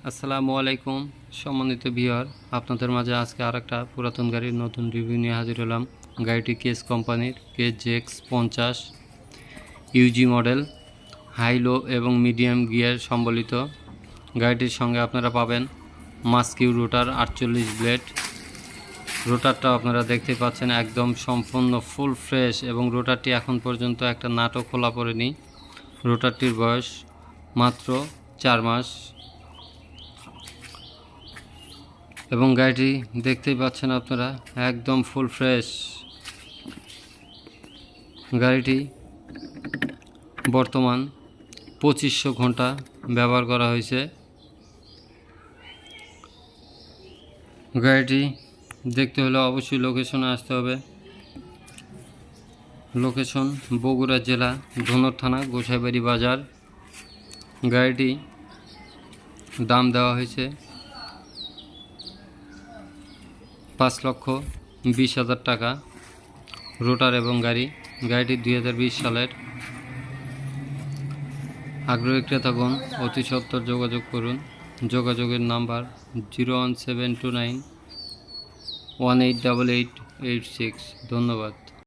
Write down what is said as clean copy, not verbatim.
আসসালামু আলাইকুম সম্মানিত ভিউয়ার, আপনাদের মাঝে আজকে আরেকটা পুরাতন গাড়ির নতুন রিভিউ নিয়ে হাজির হলাম। গাড়িটি কেস কোম্পানির KJX50 Yuji model, high low এবং মিডিয়াম গিয়ার সম্বলিত। গাড়িটির সঙ্গে আপনারা পাবেন মাস্কিউ রোটার 48 ব্লেড। রোটারটা আপনারা দেখতে পাচ্ছেন একদম সম্পূর্ণ ফুল ফ্রেশ, এবং রোটারটি এখন পর্যন্ত একটা নাটও খোলা পড়েনি। রোটারটির বয়স মাত্র 4 মাস, এবং গাড়িটি দেখতেই পাচ্ছেন আপনারা একদম ফুল ফ্রেশ। গাড়িটি বর্তমান 2500 ঘন্টা ব্যবহার করা হয়েছে। গাড়িটি দেখতে হলে অবশ্যই লোকেশনে আসতে হবে। লোকেশন বগুড়া জেলা ধনুর থানা গোসাইবাড়ি বাজার। গাড়িটি দাম দেওয়া হয়েছে 5,20,000 টাকা। রোটার এবং গাড়িটি 2020 সালের। আগ্রহী ক্রেতাগণ অতি সত্বর যোগাযোগ করুন। যোগাযোগের নাম্বার 01729 188886। ধন্যবাদ।